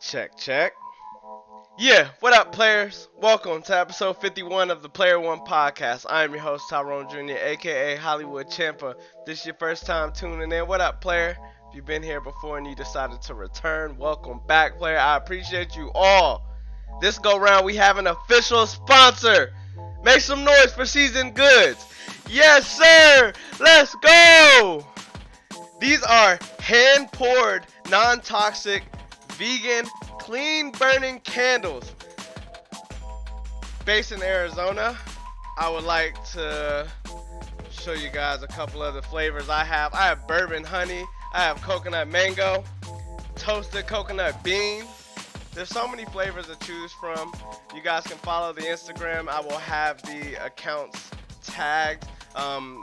Check, check. Yeah, what up, players? Welcome to episode 51 of the Player One podcast. I am your host, Tyrone Jr., aka Hollywood Champa. This is your first time tuning in. What up, player? If you've been here before and you decided to return, welcome back, player. I appreciate you all. This go round, we have an official sponsor. Make some noise for Seasoned Goods. Yes, sir. Let's go. These are hand poured, non toxic, vegan, clean burning candles. Based in Arizona, I would like to show you guys a couple of the flavors I have. I have bourbon honey, I have coconut mango, toasted coconut bean. There's so many flavors to choose from. You guys can follow the Instagram. I will have the accounts tagged.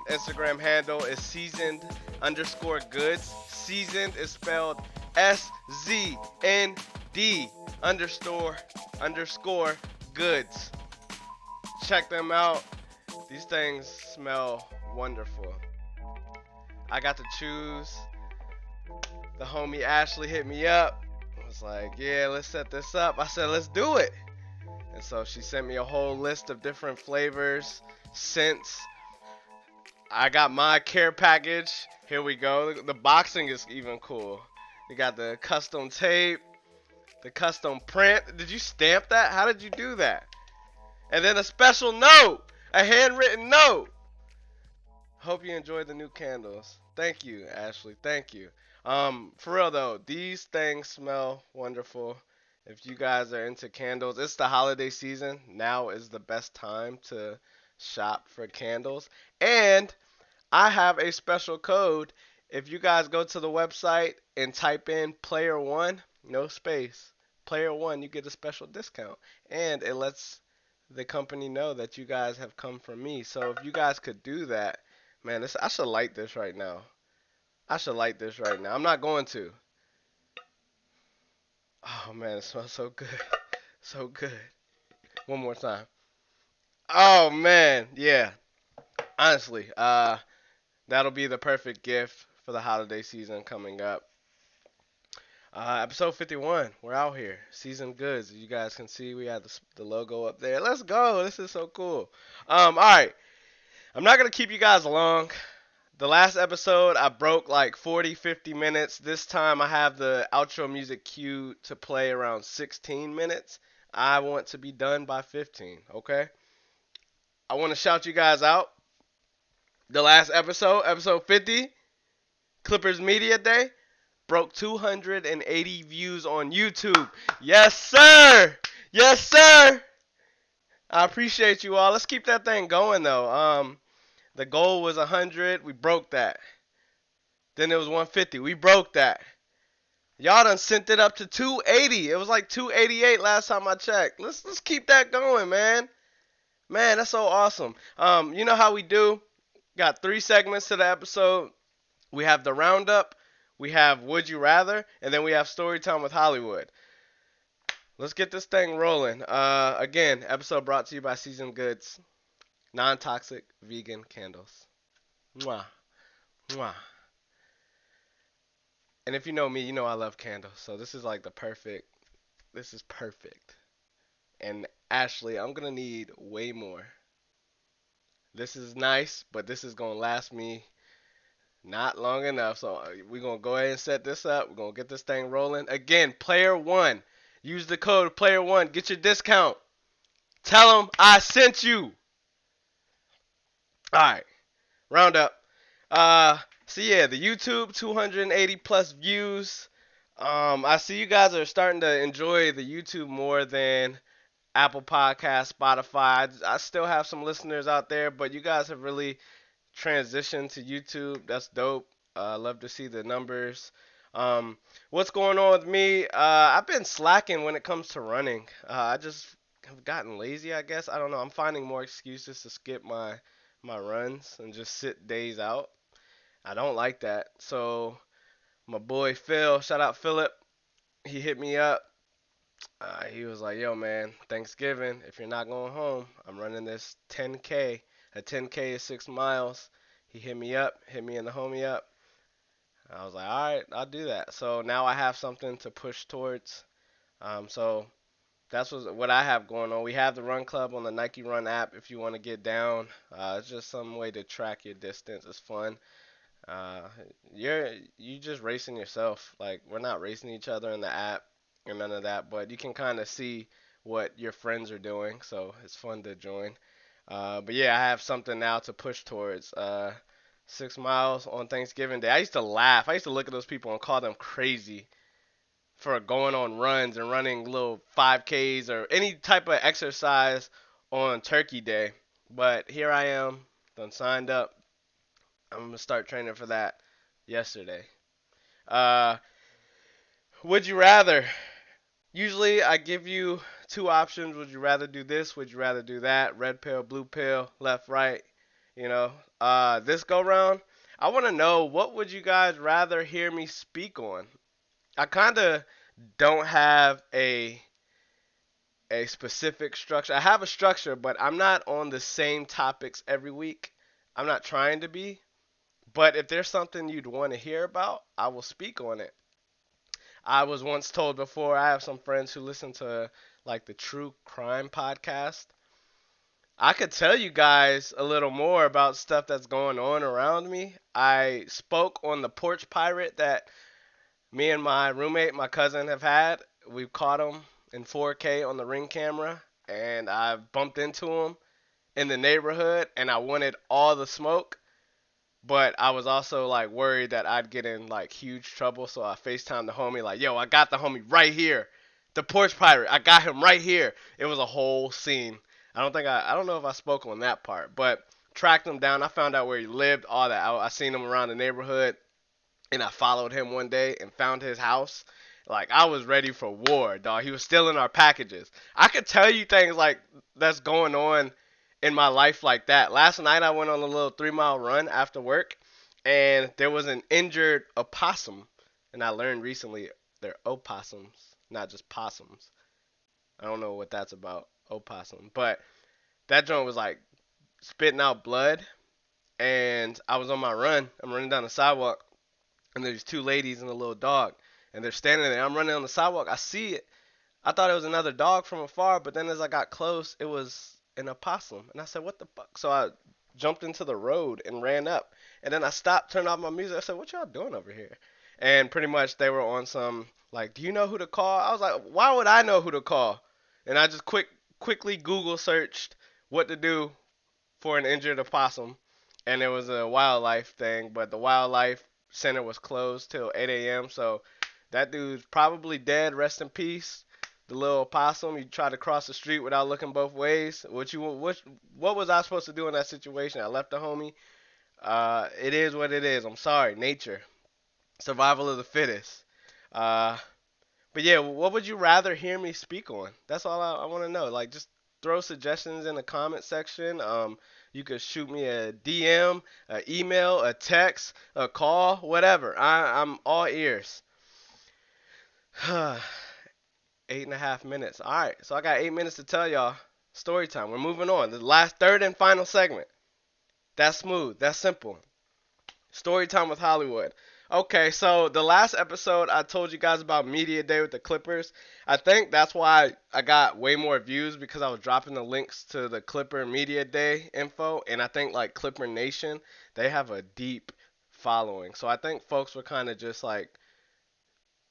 Instagram handle is seasoned underscore goods. Seasoned is spelled SZND underscore goods. Check them out. These things smell wonderful. I got to choose. The homie Ashley hit me up. I was like, yeah, let's set this up. I said, let's do it. And so she sent me a whole list of different flavors, scents. I got my care package. Here we go. The boxing is even cool. You got the custom tape, the custom print. Did you stamp that? How did you do that? And then a special note, a handwritten note. Hope you enjoyed the new candles. Thank you, Ashley. Thank you. For real though, these things smell wonderful. If you guys are into candles, it's the holiday season. Now is the best time to shop for candles. And I have a special code. If you guys go to the website and type in player one, no space, player one, you get a special discount. And it lets the company know that you guys have come from me. So if you guys could do that, man, I should light this right now. I should light this right now. I'm not going to. Oh man, it smells so good. So good. One more time. Oh man, yeah. Honestly, that'll be the perfect gift for the holiday season coming up. Episode 51. We're out here. Season goods. As you guys can see, we have the logo up there. Let's go. This is so cool. All right. I'm not gonna keep you guys long. The last episode, I broke like 40, 50 minutes. This time, I have the outro music queued to play around 16 minutes. I want to be done by 15. Okay. I want to shout you guys out. The last episode, episode 50, Clippers Media Day, broke 280 views on YouTube. Yes, sir. Yes, sir. I appreciate you all. Let's keep that thing going though. The goal was 100. We broke that. Then it was 150. We broke that. Y'all done sent it up to 280. It was like 288 last time I checked. Let's keep that going, man. Man, that's so awesome. You know how we do? Got 3 segments to the episode. We have the roundup, we have Would You Rather, and then we have Story Time with Hollywood. Let's get this thing rolling. Again, episode brought to you by Seasoned Goods, non-toxic vegan candles. Mwah, mwah. And if you know me, you know I love candles. So this is like the perfect. This is perfect. And Ashley, I'm gonna need way more. This is nice, but this is gonna last me not long enough. So we're gonna go ahead and set this up. We're gonna get this thing rolling. Again, player one. Use the code player one. Get your discount. Tell them I sent you. All right. Round up. So yeah, the YouTube 280 plus views. I see you guys are starting to enjoy the YouTube more than Apple Podcast, Spotify. I still have some listeners out there, but you guys have really transitioned to YouTube. That's dope. I love to see the numbers. Um, what's going on with me? I've been slacking when it comes to running. I just have gotten lazy, I guess. I don't know. I'm finding more excuses to skip my runs and just sit days out. I don't like that. So my boy Phil, shout out Philip, he hit me up. He was like, "Yo, man, Thanksgiving. If you're not going home, I'm running this 10K. A 10K is 6 miles." He hit me up, hit me and the homie up. I was like, all right, I'll do that. So now I have something to push towards. So that's what I have going on. We have the Run Club on the Nike Run app if you want to get down. It's just some way to track your distance. It's fun. Uh, you just racing yourself. Like we're not racing each other in the app or none of that, but you can kind of see what your friends are doing, so it's fun to join. But yeah, I have something now to push towards. 6 miles on Thanksgiving Day. I used to laugh. I used to look at those people and call them crazy for going on runs and running little 5Ks or any type of exercise on Turkey Day. But here I am, done signed up. I'm gonna start training for that yesterday. Uh, would you rather? Usually I give you two options. Would you rather do this? Would you rather do that? Red pill, blue pill, left, right. You know. This go round, I want to know what would you guys rather hear me speak on. I kind of don't have a specific structure. I have a structure, but I'm not on the same topics every week. I'm not trying to be. But if there's something you'd want to hear about, I will speak on it. I was once told before, I have some friends who listen to like the true crime podcast. I could tell you guys a little more about stuff that's going on around me. I spoke on the porch pirate that me and my roommate, my cousin, have had. We caught him in 4K on the Ring camera, and I bumped into him in the neighborhood, and I wanted all the smoke. But I was also like worried that I'd get in like huge trouble, so I FaceTimed the homie like, "Yo, I got the homie right here, the porch pirate. I got him right here." It was a whole scene. I don't know if I spoke on that part, but tracked him down. I found out where he lived, all that. I seen him around the neighborhood, and I followed him one day and found his house. Like I was ready for war, dog. He was stealing our packages. I could tell you things like that's going on in my life like that. Last night I went on a little 3 mile run after work, and there was an injured opossum, and I learned recently they're opossums, not just possums. I don't know what that's about, opossum, but that joint was like spitting out blood, and I was on my run. I'm running down the sidewalk, and there's two ladies and a little dog, and they're standing there. I'm running on the sidewalk. I see it. I thought it was another dog from afar, but then as I got close, it was an opossum, and I said, "What the fuck?" So I jumped into the road and ran up, and then I stopped, turned off my music. I said, "What y'all doing over here?" And pretty much they were on some like, "Do you know who to call?" I was like, "Why would I know who to call?" And I just quickly Google searched what to do for an injured opossum, and it was a wildlife thing, but the wildlife center was closed till 8 a.m. So that dude's probably dead. Rest in peace. The little opossum. You tried to cross the street without looking both ways. What was I supposed to do in that situation? I left the homie. It is what it is. I'm sorry. Nature. Survival of the fittest. Uh, but yeah, what would you rather hear me speak on? That's all I want to know. Like, just throw suggestions in the comment section. You could shoot me a DM, an email, a text, a call, whatever. I'm all ears. 8.5 minutes. All right, so I got 8 minutes to tell y'all story time. We're moving on. The last, third, and final segment. That's smooth. That's simple. Story time with Hollywood. Okay, so the last episode I told you guys about Media Day with the Clippers. I think that's why I got way more views because I was dropping the links to the Clipper Media Day info, and I think like Clipper Nation, they have a deep following. So I think folks were kind of just like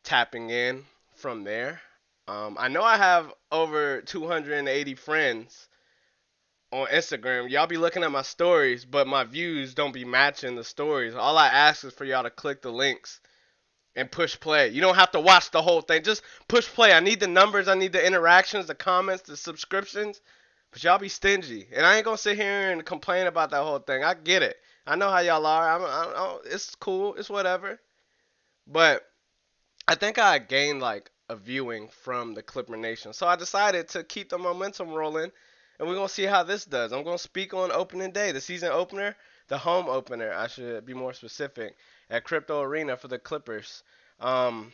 tapping in from there. I know I have over 280 friends on Instagram. Y'all be looking at my stories, but my views don't be matching the stories. All I ask is for y'all to click the links and push play. You don't have to watch the whole thing. Just push play. I need the numbers. I need the interactions, the comments, the subscriptions. But y'all be stingy. And I ain't going to sit here and complain about that whole thing. I get it. I know how y'all are. It's cool. It's whatever. But I think I gained like a viewing from the Clipper Nation. So I decided to keep the momentum rolling, and we're going to see how this does. I'm going to speak on opening day, the season opener, the home opener, I should be more specific, at Crypto Arena for the Clippers. Um,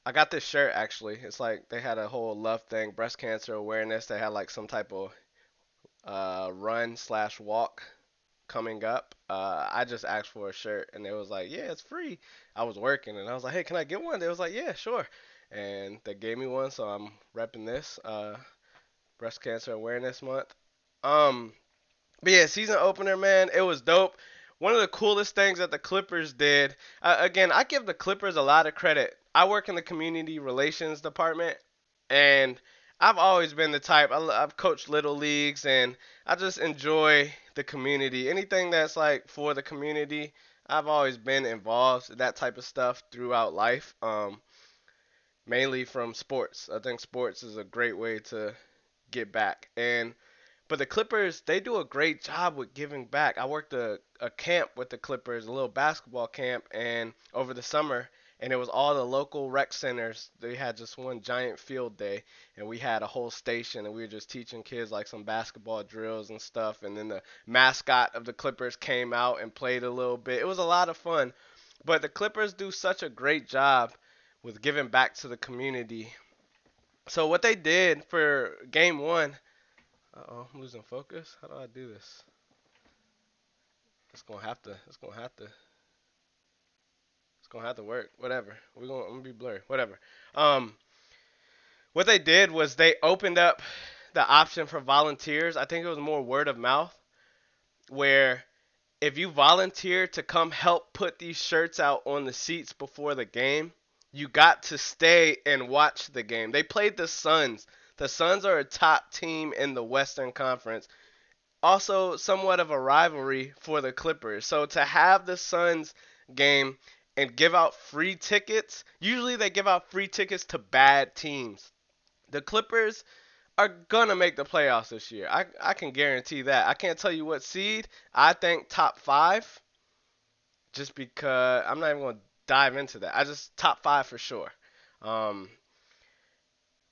I got this shirt actually. It's like they had a whole love thing, breast cancer awareness. They had like some type of run slash walk coming up, I just asked for a shirt, and they was like, "Yeah, it's free." I was working, and I was like, "Hey, can I get one?" They was like, "Yeah, sure," and they gave me one, so I'm repping this Breast Cancer Awareness Month. Um, but yeah, season opener, man, it was dope. One of the coolest things that the Clippers did. Again, I give the Clippers a lot of credit. I work in the community relations department, and I've always been the type. I've coached little leagues, and I just enjoy the community. Anything that's like for the community, I've always been involved in that type of stuff throughout life. Mainly from sports. I think sports is a great way to get back. But the Clippers, they do a great job with giving back. I worked a camp with the Clippers, a little basketball camp, and over the summer, and it was all the local rec centers. They had just one giant field day, and we had a whole station, and we were just teaching kids like some basketball drills and stuff. And then the mascot of the Clippers came out and played a little bit. It was a lot of fun. But the Clippers do such a great job with giving back to the community. So what they did for game one, uh-oh, I'm losing focus. How do I do this? It's gonna have to work. Whatever. I'm gonna be blurry. Whatever. Um, what they did was they opened up the option for volunteers. I think it was more word of mouth, where if you volunteer to come help put these shirts out on the seats before the game, you got to stay and watch the game. They played the Suns. The Suns are a top team in the Western Conference, also somewhat of a rivalry for the Clippers. So to have the Suns game and give out free tickets, usually they give out free tickets to bad teams. The Clippers are gonna make the playoffs this year. I can guarantee that. I can't tell you what seed. I think top five, just because I'm not even gonna dive into that. I just top five for sure. Um,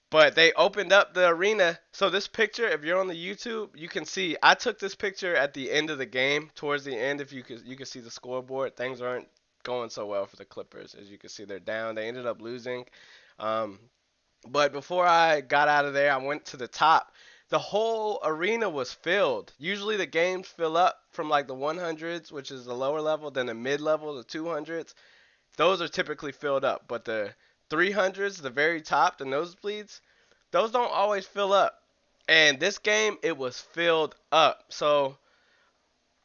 But they opened up the arena. So this picture, if you're on the YouTube, you can see I took this picture at the end of the game, towards the end. If you could see the scoreboard, things aren't going so well for the Clippers. As you can see, they're down. They ended up losing. Um, but before I got out of there, I went to the top. The whole arena was filled. Usually the games fill up from like the 100s, which is the lower level, then the mid level, the 200s. Those are typically filled up. But the 300s, the very top, the nosebleeds, those don't always fill up. And this game, it was filled up. So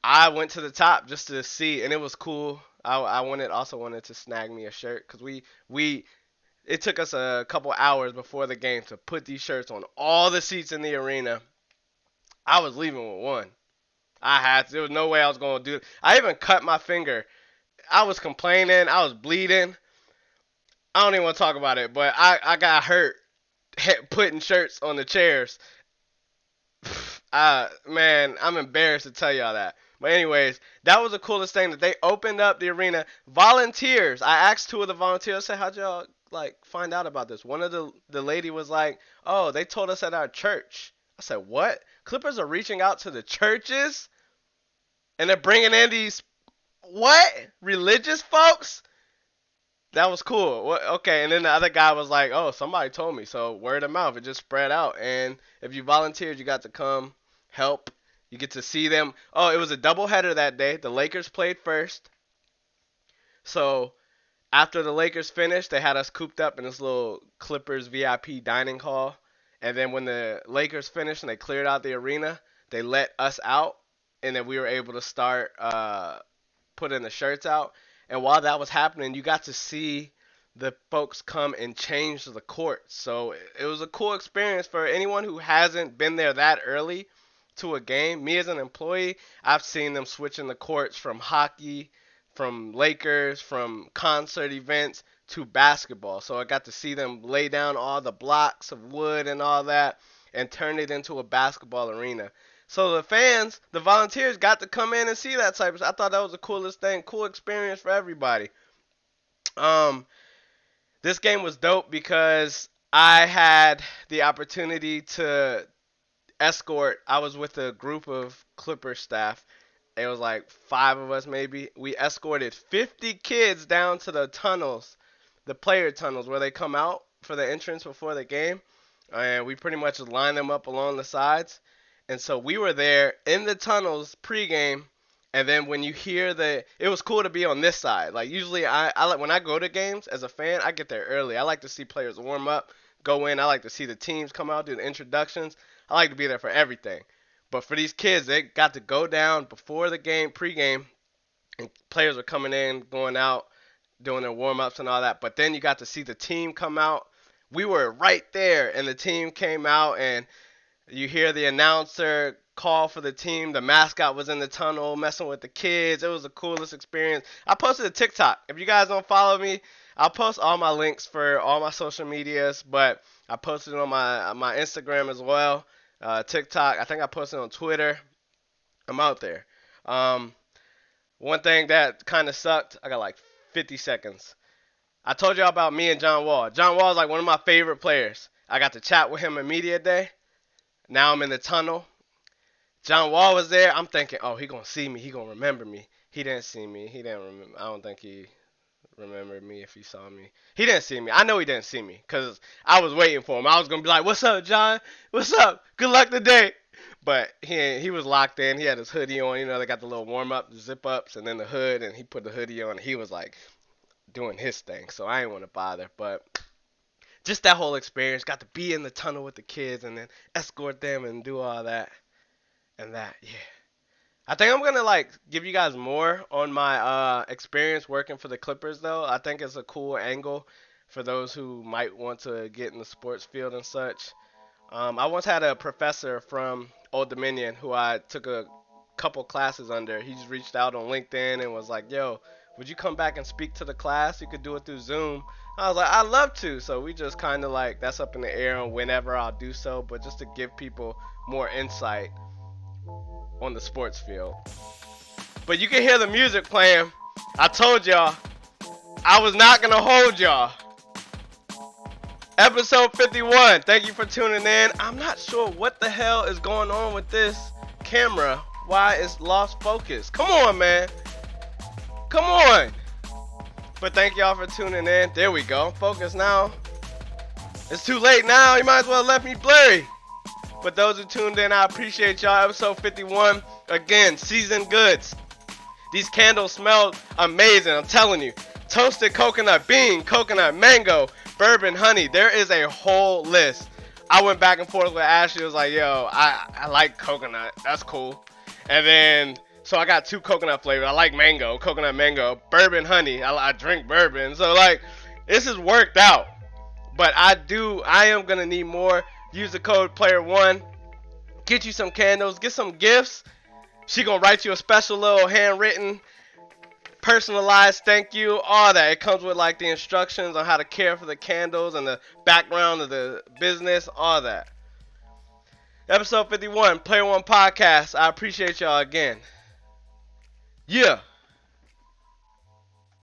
I went to the top just to see, and it was cool. I also wanted to snag me a shirt because we it took us a couple hours before the game to put these shirts on all the seats in the arena. I was leaving with one. I had to. There was no way I was going to do it. I even cut my finger. I was complaining. I was bleeding. I don't even want to talk about it, but I got hurt putting shirts on the chairs. Man, I'm embarrassed to tell y'all that. But anyways, that was the coolest thing that they opened up the arena. Volunteers. I asked two of the volunteers. I said, "How'd y'all like find out about this?" One of the lady was like, "Oh, they told us at our church." I said, "What? Clippers are reaching out to the churches and they're bringing in these what religious folks?" That was cool. What, okay, and then the other guy was like, "Oh, somebody told me." So word of mouth, it just spread out. And if you volunteered, you got to come help. You get to see them. Oh, it was a doubleheader that day. The Lakers played first. So after the Lakers finished, they had us cooped up in this little Clippers VIP dining hall. And then when the Lakers finished and they cleared out the arena, they let us out, and then we were able to start putting the shirts out. And while that was happening, you got to see the folks come and change the court. So it was a cool experience for anyone who hasn't been there that early to a game. Me as an employee, I've seen them switching the courts from hockey, from Lakers, from concert events to basketball. So I got to see them lay down all the blocks of wood and all that and turn it into a basketball arena. So the fans, the volunteers got to come in and see that type of stuff. I thought that was the coolest thing, cool experience for everybody. Um, this game was dope because I had the opportunity to escort. I was with a group of Clipper staff. It was like five of us maybe. We escorted 50 kids down to the tunnels, the player tunnels where they come out for the entrance before the game. And we pretty much lined them up along the sides. And so we were there in the tunnels pregame, And then when you hear it was cool to be on this side. Like usually I like when I go to games as a fan, I get there early. I like to see players warm up, go in. I like to see the teams come out, do the introductions. I like to be there for everything. But for these kids, they got to go down before the game, pregame, and players were coming in, going out, doing their warm ups and all that. But then you got to see the team come out. We were right there, and the team came out, and you hear the announcer call for the team. The mascot was in the tunnel messing with the kids. It was the coolest experience. I posted a TikTok. If you guys don't follow me, I'll post all my links for all my social medias, but I posted it on my Instagram as well. TikTok. I think I posted it on Twitter. I'm out there. One thing that kind of sucked, I got like 50 seconds. I told y'all about me and John Wall. John Wall is like one of my favorite players. I got to chat with him in media day. Now I'm in the tunnel. John Wall was there. I'm thinking, oh, he gonna see me. He gonna remember me. He didn't see me. He didn't remember. I don't think he remembered me if he saw me. He didn't see me. I know he didn't see me because I was waiting for him. I was gonna be like, "What's up, John? What's up? Good luck today." But he was locked in. He had his hoodie on. You know, they got the little warm up, zip ups, and then the hood. And he put the hoodie on. And he was like doing his thing. So I didn't want to bother. But just that whole experience, got to be in the tunnel with the kids and then escort them and do all that and that. Yeah. I think I'm gonna like give you guys more on my experience working for the Clippers though. I think it's a cool angle for those who might want to get in the sports field and such. I once had a professor from Old Dominion who I took a couple classes under. He just reached out on LinkedIn and was like, "Yo, would you come back and speak to the class? You could do it through Zoom." I was like, "I'd love to." So we just kind of like that's up in the air on whenever I'll do so, but just to give people more insight on the sports field. But you can hear the music playing. I told y'all I was not gonna hold y'all. Episode 51. Thank you for tuning in. I'm not sure what the hell is going on with this camera. Why it's lost focus. Come on, man. Come on. But thank y'all for tuning in. There we go. Focus now. It's too late now. You might as well let me blurry. But those who tuned in, I appreciate y'all. Episode 51. Again, seasoned goods. These candles smell amazing. I'm telling you. Toasted coconut bean, coconut mango, bourbon honey. There is a whole list. I went back and forth with Ashley. I was like, yo, I like coconut. That's cool. And then, so I got 2 coconut flavors. I like mango, coconut mango, bourbon honey. I drink bourbon. So, like, this is worked out. But I am going to need more. Use the code PLAYER1. Get you some candles. Get some gifts. She going to write you a special little handwritten, personalized thank you. All that. It comes with like the instructions on how to care for the candles and the background of the business. All that. Episode 51. Player One Podcast. I appreciate y'all again. Yeah.